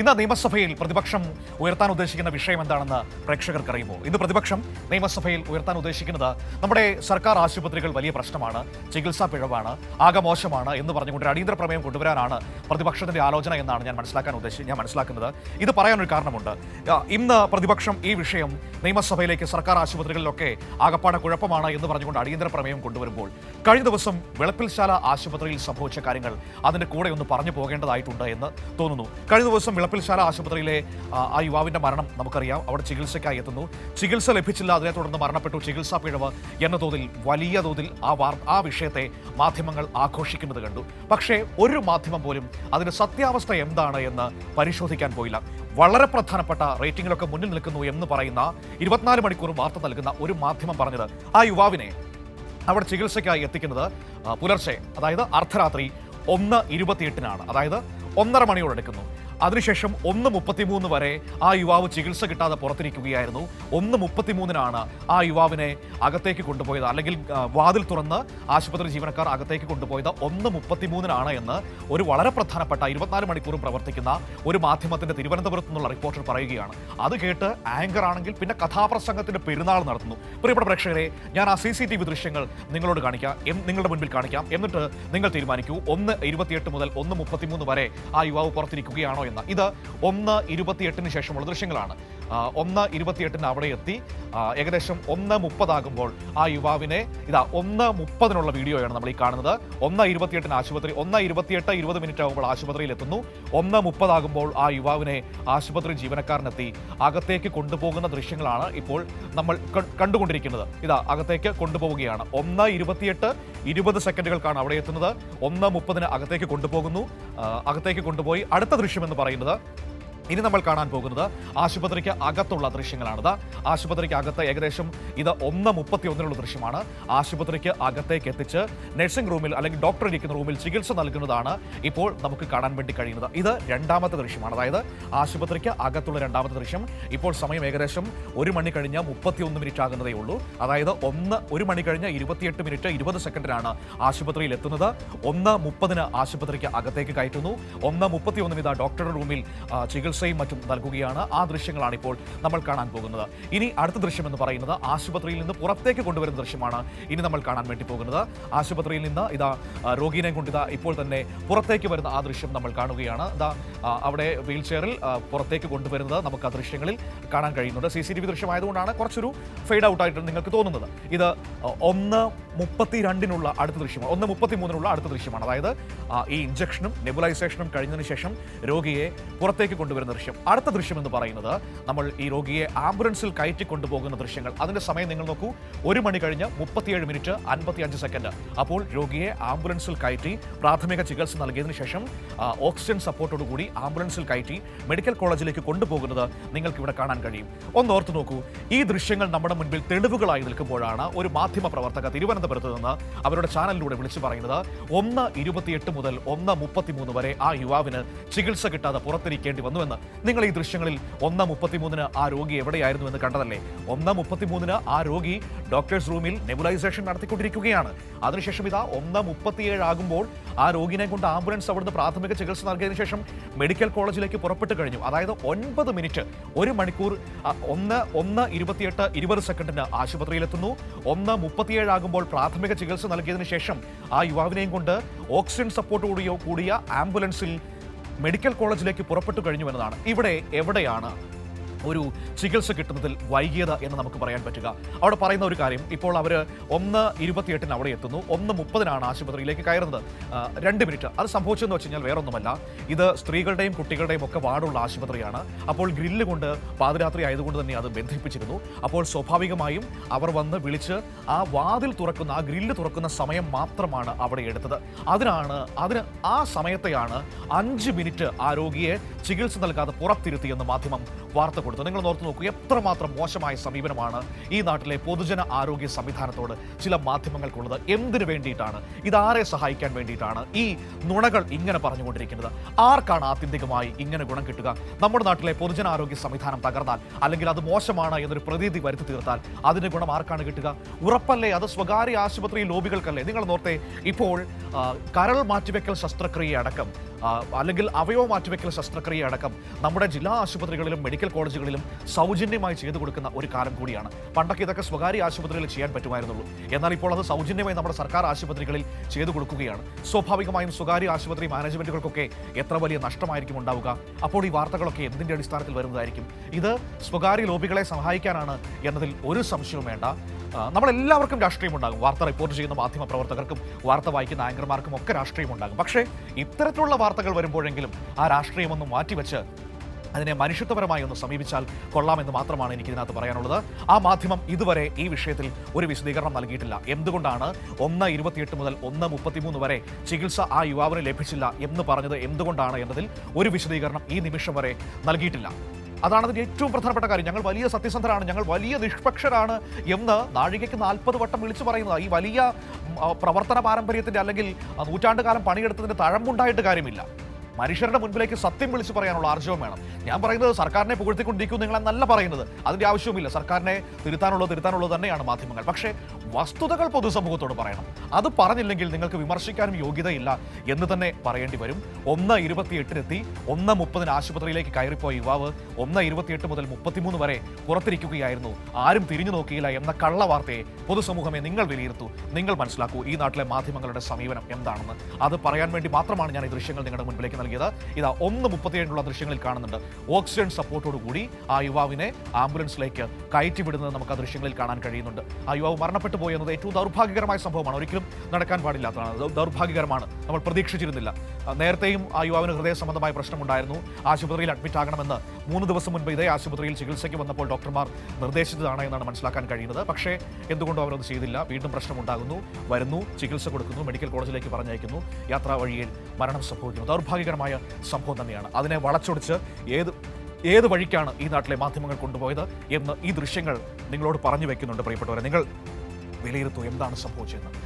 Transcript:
ഇന്ന് നിയമസഭയിൽ പ്രതിപക്ഷം ഉയർത്താൻ ഉദ്ദേശിക്കുന്ന വിഷയം എന്താണെന്ന് പ്രേക്ഷകർക്കറിയുമോ? ഇന്ന് പ്രതിപക്ഷം നിയമസഭയിൽ ഉയർത്താൻ ഉദ്ദേശിക്കുന്നത് നമ്മുടെ സർക്കാർ ആശുപത്രികൾ വലിയ പ്രശ്നമാണ്, ചികിത്സാ പിഴവാണ്, ആകെ മോശമാണ് എന്ന് പറഞ്ഞുകൊണ്ട് അടിയന്തര പ്രമേയം കൊണ്ടുവരാനാണ് പ്രതിപക്ഷത്തിന്റെ ആലോചന എന്നാണ് ഞാൻ മനസ്സിലാക്കുന്നത്. ഇത് പറയാനൊരു കാരണമുണ്ട്. ഇന്ന് പ്രതിപക്ഷം ഈ വിഷയം നിയമസഭയിലേക്ക് സർക്കാർ ആശുപത്രികളിലൊക്കെ ആകപ്പാടെ കുഴപ്പമാണ് എന്ന് പറഞ്ഞുകൊണ്ട് അടിയന്തര പ്രമേയം കൊണ്ടുവരുമ്പോൾ കഴിഞ്ഞ ദിവസം വിളപ്പിൽശാല ആശുപത്രിയിൽ സംഭവിച്ച കാര്യങ്ങൾ അതിന്റെ കൂടെ ഒന്ന് പറഞ്ഞു പോകേണ്ടതായിട്ടുണ്ട് എന്ന് തോന്നുന്നു. കഴിഞ്ഞ ദിവസം വിളപ്പിൽശാല ആശുപത്രിയിലെ ആ യുവാവിന്റെ മരണം നമുക്കറിയാം. അവിടെ ചികിത്സയ്ക്കായി എത്തുന്നു, ചികിത്സ ലഭിച്ചില്ല, അതിനെ തുടർന്ന് മരണപ്പെട്ടു, ചികിത്സാ പിഴവ് എന്ന തോതിൽ വലിയ തോതിൽ ആ വിഷയത്തെ മാധ്യമങ്ങൾ ആഘോഷിക്കുന്നത് കണ്ടു. പക്ഷേ ഒരു മാധ്യമം പോലും അതിന്റെ സത്യാവസ്ഥ എന്താണ് എന്ന് പരിശോധിക്കാൻ പോയില്ല. വളരെ പ്രധാനപ്പെട്ട റേറ്റിംഗിലൊക്കെ മുന്നിൽ നിൽക്കുന്നു എന്ന് പറയുന്ന 24 മണിക്കൂറും വാർത്ത നൽകുന്ന ഒരു മാധ്യമം പറഞ്ഞത് ആ യുവാവിനെ അവിടെ ചികിത്സയ്ക്കായി എത്തിക്കുന്നത് പുലർച്ചെ, അതായത് അർദ്ധരാത്രി 1:28-നാണ്, അതായത് 1:30 മണിയോടെടുക്കുന്നു. അതിനുശേഷം 1:33 വരെ ആ യുവാവ് ചികിത്സ കിട്ടാതെ പുറത്തിരിക്കുകയായിരുന്നു. 1:33-നാണ് ആ യുവാവിനെ അകത്തേക്ക് കൊണ്ടുപോയത്, അല്ലെങ്കിൽ വാതിൽ തുറന്ന് ആശുപത്രി ജീവനക്കാർ അകത്തേക്ക് കൊണ്ടുപോയത് 1:33-നാണ് എന്ന് ഒരു വളരെ പ്രധാനപ്പെട്ട 24 മണിക്കൂറും പ്രവർത്തിക്കുന്ന ഒരു മാധ്യമത്തിന്റെ തിരുവനന്തപുരത്ത് നിന്നുള്ള റിപ്പോർട്ടർ പറയുകയാണ്. അത് കേട്ട് ആങ്കർ ആണെങ്കിൽ പിന്നെ കഥാപ്രസംഗത്തിന്റെ പെരുന്നാൾ നടത്തുന്നു. പ്രിയപ്പെട്ട പ്രേക്ഷകരെ, ഞാൻ ആ CCTV ദൃശ്യങ്ങൾ നിങ്ങളോട് കാണിക്കാം, നിങ്ങളുടെ മുൻപിൽ കാണിക്കാം. എന്നിട്ട് നിങ്ങൾ തീരുമാനിക്കൂ 1:28 മുതൽ 1:33 വരെ ആ യുവാവ് പുറത്തിരിക്കുകയാണോ എന്ന്. ഇത് 1:28-ന് ശേഷമുള്ള ദൃശ്യങ്ങളാണ്. 1:28-ന് അവിടെ എത്തി ഏകദേശം 1:30 ആകുമ്പോൾ ആ യുവാവിനെ 1:30-നുള്ള വീഡിയോയാണ് നമ്മൾ ഈ കാണുന്നത്. 1:28-ന് ആശുപത്രി, 1:28-20 ആകുമ്പോൾ ആശുപത്രിയിൽ എത്തുന്നു. 1:30 ആകുമ്പോൾ ആ യുവാവിനെ ആശുപത്രി ജീവനക്കാരനെത്തി അകത്തേക്ക് കൊണ്ടുപോകുന്ന ദൃശ്യങ്ങളാണ് ഇപ്പോൾ നമ്മൾ കണ്ടുകൊണ്ടിരിക്കുന്നത്. അകത്തേക്ക് കൊണ്ടുപോവുകയാണ്. 1:28 20 സെക്കൻഡുകൾക്കാണ് അവിടെ എത്തുന്നത്. 1:30-ന് അകത്തേക്ക് കൊണ്ടുപോകുന്നു. അകത്തേക്ക് കൊണ്ടുപോയി അടുത്ത ദൃശ്യം എന്ന് പറയുന്നത് ഇനി നമ്മൾ കാണാൻ പോകുന്നത് ആശുപത്രിക്ക് അകത്തുള്ള ദൃശ്യങ്ങളാണിത്. ആശുപത്രിക്ക് അകത്ത് ഏകദേശം 1:31-നുള്ള ദൃശ്യമാണ്. ആശുപത്രിക്ക് അകത്തേക്ക് എത്തിച്ച് നഴ്സിംഗ് റൂമിൽ, അല്ലെങ്കിൽ ഡോക്ടർ ഇരിക്കുന്ന റൂമിൽ ചികിത്സ നൽകുന്നതാണ് ഇപ്പോൾ നമുക്ക് കാണാൻ വേണ്ടി കഴിയുന്നത്. ഇത് രണ്ടാമത്തെ ദൃശ്യമാണ്, അതായത് ആശുപത്രിക്ക് അകത്തുള്ള രണ്ടാമത്തെ ദൃശ്യം. ഇപ്പോൾ സമയം ഏകദേശം 1 മണി കഴിഞ്ഞ് 31 മിനിറ്റ് ആകുന്നതേ ഉള്ളൂ. അതായത് 1 മണി കഴിഞ്ഞ് 28 മിനിറ്റ് 20 സെക്കൻഡിലാണ് ആശുപത്രിയിൽ എത്തുന്നത്. 1:30-ന് ആശുപത്രിക്ക് അകത്തേക്ക് കയറ്റുന്നു. 1:31-ന് ഡോക്ടറുടെ റൂമിൽ ചികിത്സയും മറ്റും നൽകുകയാണ്. ആ ദൃശ്യങ്ങളാണ് ഇപ്പോൾ നമ്മൾ കാണാൻ പോകുന്നത്. ഇനി അടുത്ത ദൃശ്യം എന്ന് പറയുന്നത് ആശുപത്രിയിൽ നിന്ന് പുറത്തേക്ക് കൊണ്ടുവരുന്ന ദൃശ്യമാണ് ഇനി നമ്മൾ കാണാൻ വേണ്ടി പോകുന്നത്. ആശുപത്രിയിൽ നിന്ന് രോഗിനെ കൊണ്ട് ഇപ്പോൾ തന്നെ പുറത്തേക്ക് വരുന്ന ആ ദൃശ്യം നമ്മൾ കാണുകയാണ്. അവിടെ വീൽ ചെയറിൽ പുറത്തേക്ക് കൊണ്ടുവരുന്നത് നമുക്ക് ആ ദൃശ്യങ്ങളിൽ കാണാൻ കഴിയുന്നുണ്ട്. CCTV ദൃശ്യമായതുകൊണ്ടാണ് കുറച്ചൊരു ഫെയ്ഡ് ഔട്ട് ആയിട്ട് നിങ്ങൾക്ക് തോന്നുന്നത്. ഇത് 1:32-നുള്ള അടുത്ത ദൃശ്യമാണ്, 1:33-നുള്ള അടുത്ത ദൃശ്യമാണ്. അതായത് ഈ ഇഞ്ചക്ഷനും നെബുലൈസേഷനും കഴിഞ്ഞതിന് ശേഷം രോഗിയെ പുറത്തേക്ക് കൊണ്ടുവരുന്ന ദൃശ്യം. അടുത്ത ദൃശ്യം എന്ന് പറയുന്നത് നമ്മൾ ഈ രോഗിയെ ആംബുലൻസിൽ കയറ്റി കൊണ്ടുപോകുന്ന ദൃശ്യങ്ങൾ. അതിന്റെ സമയം നിങ്ങൾ നോക്കൂ, 1 മണി കഴിഞ്ഞ് 37 മിനിറ്റ് 55 സെക്കൻഡ്. അപ്പോൾ രോഗിയെ ആംബുലൻസിൽ കയറ്റി പ്രാഥമിക ചികിത്സ നൽകിയതിനു ശേഷം ഓക്സിജൻ സപ്പോർട്ടോടുകൂടി ആംബുലൻസിൽ കയറ്റി മെഡിക്കൽ കോളേജിലേക്ക് കൊണ്ടുപോകുന്നത് നിങ്ങൾക്ക് ഇവിടെ കാണാൻ കഴിയും. ഒന്ന് ഓർത്തു നോക്കൂ, ഈ ദൃശ്യങ്ങൾ നമ്മുടെ മുൻപിൽ തെളിവുകളായി നിൽക്കുമ്പോഴാണ് ഒരു മാധ്യമ പ്രവർത്തക തിരുവനന്തപുരത്ത് നിന്ന് അവരുടെ ചാനലിലൂടെ വിളിച്ചു പറയുന്നത് 1:28 മുതൽ 1:33 വരെ ആ യുവാവിന് ചികിത്സ കിട്ടാതെ പുറത്തിരിക്കേണ്ടി വന്നുവെന്ന്. നിങ്ങൾ ഈ ദൃശ്യങ്ങളിൽ 1:33-ന് ആ രോഗി എവിടെയായിരുന്നു എന്ന് കണ്ടതല്ലേ? 1:33-ന് ആ രോഗി ഡോക്ടേഴ്സ് റൂമിൽ നെബുലൈസേഷൻ നടത്തിക്കൊണ്ടിരിക്കുകയാണ്. അതിനുശേഷം 1:37 ആകുമ്പോൾ ആ രോഗിനെ കൊണ്ട് ആംബുലൻസ് അവിടുന്ന് പ്രാഥമിക ചികിത്സ നൽകിയതിനു ശേഷം മെഡിക്കൽ കോളേജിലേക്ക് പുറപ്പെട്ടു കഴിഞ്ഞു. അതായത് 9 മിനിറ്റ്, 1 മണിക്കൂർ, 1:28 20 സെക്കൻഡിന് ആശുപത്രിയിലെത്തുന്നു. 1:37 ആകുമ്പോൾ പ്രാഥമിക ചികിത്സ നൽകിയതിനു ശേഷം ആ യുവാവിനെയും കൊണ്ട് ഓക്സിജൻ സപ്പോർട്ടോടുകൂടിയ ആംബുലൻസിൽ മെഡിക്കൽ കോളേജിലേക്ക് പുറപ്പെട്ടു കഴിഞ്ഞു എന്നതാണ്. ഇവിടെ എവിടെയാണ് ഒരു ചികിത്സ കിട്ടുന്നതിൽ വൈകിയത് എന്ന് നമുക്ക് പറയാൻ പറ്റുക? അവിടെ പറയുന്ന ഒരു കാര്യം, ഇപ്പോൾ അവർ 1:28-ന് അവിടെ എത്തുന്നു, 1:30-നാണ് ആശുപത്രിയിലേക്ക് കയറുന്നത്. 2 മിനിറ്റ്. അത് സംഭവിച്ചതെന്ന് വെച്ച് കഴിഞ്ഞാൽ വേറൊന്നുമല്ല, ഇത് സ്ത്രീകളുടെയും കുട്ടികളുടെയും ഒക്കെ വാർഡുള്ള ആശുപത്രിയാണ്. അപ്പോൾ ഗ്രില്ല് കൊണ്ട് പാതിരാത്രി ആയതുകൊണ്ട് തന്നെ അത് ബന്ധിപ്പിച്ചിരുന്നു. അപ്പോൾ സ്വാഭാവികമായും അവർ വന്ന് വിളിച്ച് ആ വാതിൽ തുറക്കുന്ന, ആ ഗ്രില്ല് തുറക്കുന്ന സമയം മാത്രമാണ് അവിടെ എടുത്തത്. അതിന് ആ സമയത്തെയാണ് 5 മിനിറ്റ് ആ രോഗിയെ ചികിത്സ നൽകാതെ പുറത്തിരുത്തിയെന്ന് മാധ്യമം വാർത്ത കൊടുത്തു. നിങ്ങൾ ഓർത്തു നോക്കൂ, എത്രമാത്രം മോശമായ സമീപനമാണ് ഈ നാട്ടിലെ പൊതുജന ആരോഗ്യ സംവിധാനത്തോട് ചില മാധ്യമങ്ങൾക്കുള്ളത്. എന്തിനു വേണ്ടിയിട്ടാണ്? ഇതാരെ സഹായിക്കാൻ വേണ്ടിയിട്ടാണ് ഈ നുണകൾ ഇങ്ങനെ പറഞ്ഞുകൊണ്ടിരിക്കുന്നത്? ആർക്കാണ് ആത്യന്തികമായി ഇങ്ങനെ ഗുണം കിട്ടുക? നമ്മുടെ നാട്ടിലെ പൊതുജന ആരോഗ്യ സംവിധാനം തകർന്നാൽ, അല്ലെങ്കിൽ അത് മോശമാണ് എന്നൊരു പ്രതീതി വരുത്തി തീർത്താൽ അതിന്റെ ഗുണം ആർക്കാണ് കിട്ടുക? ഉറപ്പല്ലേ അത് സ്വകാര്യ ആശുപത്രി ലോബികൾക്കല്ലേ? നിങ്ങൾ നോർത്തെ, ഇപ്പോൾ കരൾ മാറ്റിവെക്കൽ ശസ്ത്രക്രിയ അടക്കം അല്ലെങ്കിൽ അവയവ മാറ്റിവെക്കൽ ശസ്ത്രക്രിയ അടക്കം നമ്മുടെ ജില്ലാ ആശുപത്രികളിലും മെഡിക്കൽ കോളേജുകളിലും സൗജന്യമായി ചെയ്തു കൊടുക്കുന്ന ഒരു കാലം കൂടിയാണ്. പണ്ടൊക്കെ ഇതൊക്കെ സ്വകാര്യ ആശുപത്രികളിൽ ചെയ്യാൻ പറ്റുമായിരുന്നുള്ളൂ. എന്നാൽ ഇപ്പോൾ അത് സൗജന്യമായി നമ്മുടെ സർക്കാർ ആശുപത്രികളിൽ ചെയ്തു കൊടുക്കുകയാണ്. സ്വാഭാവികമായും സ്വകാര്യ ആശുപത്രി മാനേജ്മെന്റുകൾക്കൊക്കെ എത്ര വലിയ നഷ്ടമായിരിക്കും ഉണ്ടാവുക. അപ്പോൾ ഈ വാർത്തകളൊക്കെ എന്തിന്റെ അടിസ്ഥാനത്തിൽ വരുന്നതായിരിക്കും? ഇത് സ്വകാര്യ ലോബികളെ സഹായിക്കാനാണ് എന്നതിൽ ഒരു സംശയവും വേണ്ട. നമ്മളെല്ലാവർക്കും രാഷ്ട്രീയമുണ്ടാകും. വാർത്ത റിപ്പോർട്ട് ചെയ്യുന്ന മാധ്യമ പ്രവർത്തകർക്കും വാർത്ത വായിക്കുന്ന ആങ്കർമാർക്കും ഒക്കെ രാഷ്ട്രീയമുണ്ടാകും. പക്ഷേ ഇത്തരത്തിലുള്ള വാർത്തകൾ വരുമ്പോഴെങ്കിലും ആ രാഷ്ട്രീയമൊന്നും മാറ്റിവെച്ച് അതിനെ മനുഷ്യത്വപരമായി ഒന്ന് സമീപിച്ചാൽ കൊള്ളാമെന്ന് മാത്രമാണ് എനിക്ക് ഇതിനകത്ത് പറയാനുള്ളത്. ആ മാധ്യമം ഇതുവരെ ഈ വിഷയത്തിൽ ഒരു വിശദീകരണം നൽകിയിട്ടില്ല. എന്തുകൊണ്ടാണ് 1:28 മുതൽ 1:33 വരെ ചികിത്സ ആ യുവാവിന് ലഭിച്ചില്ല എന്ന് പറഞ്ഞത് എന്തുകൊണ്ടാണ് എന്നതിൽ ഒരു വിശദീകരണം ഈ നിമിഷം വരെ നൽകിയിട്ടില്ല. അതാണ് അതിൻ്റെ ഏറ്റവും പ്രധാനപ്പെട്ട കാര്യം. ഞങ്ങൾ വലിയ സത്യസന്ധരാണ്, ഞങ്ങൾ വലിയ നിഷ്പക്ഷരാണ് എന്ന് നാഴികയ്ക്ക് 40 വട്ടം വിളിച്ചു പറയുന്നത് ഈ വലിയ പ്രവർത്തന പാരമ്പര്യത്തിൻ്റെ അല്ലെങ്കിൽ നൂറ്റാണ്ട് കാലം പണിയെടുത്തതിൻ്റെ തഴമ്പുണ്ടായിട്ട് കാര്യമില്ല. മനുഷ്യരുടെ മുൻപിലേക്ക് സത്യം വിളിച്ചു പറയാനുള്ള ആർജവം വേണം. ഞാൻ പറയുന്നത് സർക്കാരിനെ പുകഴ്ത്തിക്കൊണ്ടിരിക്കും നിങ്ങളെന്നല്ല പറയുന്നത്. അതിൻ്റെ ആവശ്യവുമില്ല. സർക്കാരിനെ തിരുത്താനുള്ളത് തന്നെയാണ് മാധ്യമങ്ങൾ. പക്ഷേ വസ്തുതകൾ പൊതുസമൂഹത്തോട് പറയണം. അത് പറഞ്ഞില്ലെങ്കിൽ നിങ്ങൾക്ക് വിമർശിക്കാനും യോഗ്യതയില്ല എന്ന് തന്നെ പറയേണ്ടി വരും. 1:28 1:30 ആശുപത്രിയിലേക്ക് കയറിപ്പോയ യുവാവ് 1:28 മുതൽ 33 വരെ പുറത്തിരിക്കുകയായിരുന്നു. ആരും തിരിഞ്ഞു നോക്കിയില്ല എന്ന കള്ളവാർത്തയെ പൊതുസമൂഹമേ നിങ്ങൾ വിലയിരുത്തൂ, നിങ്ങൾ മനസ്സിലാക്കൂ ഈ നാട്ടിലെ മാധ്യമങ്ങളുടെ സമീപനം എന്താണെന്ന്. അത് പറയാൻ വേണ്ടി മാത്രമാണ് ഞാൻ ഈ ദൃശ്യങ്ങൾ നിങ്ങളുടെ മുൻപിലേക്ക് നൽകിയത്. ഇതാ 1:37 ദൃശ്യങ്ങളിൽ കാണുന്നുണ്ട്. ഓക്സിജൻ സപ്പോർട്ടോടു കൂടി ആ യുവാവിനെ ആംബുലൻസിലേക്ക് കയറ്റിവിടുന്നത് നമുക്ക് ആ ദൃശ്യങ്ങളിൽ കാണാൻ കഴിയുന്നുണ്ട്. ആ യുവാവ് മരണപ്പെട്ടു പോയി എന്നത് ഏറ്റവും ദൗർഭാഗ്യകരമായ സംഭവമാണ്. ഒരിക്കലും നടക്കാൻ പാടില്ലാത്തതാണ്. ദൗർഭാഗ്യകരമാണ്. നമ്മൾ പ്രതീക്ഷിച്ചിരുന്നില്ല. നേരത്തെയും ആ യുവാവിന് ഹൃദയ സംബന്ധമായ പ്രശ്നമുണ്ടായിരുന്നു. ആശുപത്രിയിൽ അഡ്മിറ്റ് ആകണമെന്ന് 3 ദിവസം മുൻപ് ഇതേ ആശുപത്രിയിൽ ചികിത്സയ്ക്ക് വന്നപ്പോൾ ഡോക്ടർമാർ നിർദ്ദേശിച്ചതാണ് എന്നാണ് മനസ്സിലാക്കാൻ കഴിയുന്നത്. പക്ഷേ എന്തുകൊണ്ടും അവരത് ചെയ്തില്ല. വീണ്ടും പ്രശ്നമുണ്ടാകുന്നു, വരുന്നു, ചികിത്സ കൊടുക്കുന്നു, മെഡിക്കൽ കോളേജിലേക്ക് പറഞ്ഞയക്കുന്നു, യാത്രാ വഴിയിൽ മരണം സംഭവിക്കുന്നു. ദൗർഭാഗ്യകരമായ സംഭവം തന്നെയാണ്. അതിനെ വളച്ചൊടിച്ച് ഏത് വഴിക്കാണ് ഈ നാട്ടിലെ മാധ്യമങ്ങൾ കൊണ്ടുപോയത് എന്ന് ഈ ദൃശ്യങ്ങൾ നിങ്ങളോട് പറഞ്ഞു വെക്കുന്നുണ്ട്. പ്രിയപ്പെട്ടവരെ, നിങ്ങൾ വിലയിരുത്തൂ എന്താണ് സംഭവിച്ചതെന്ന്.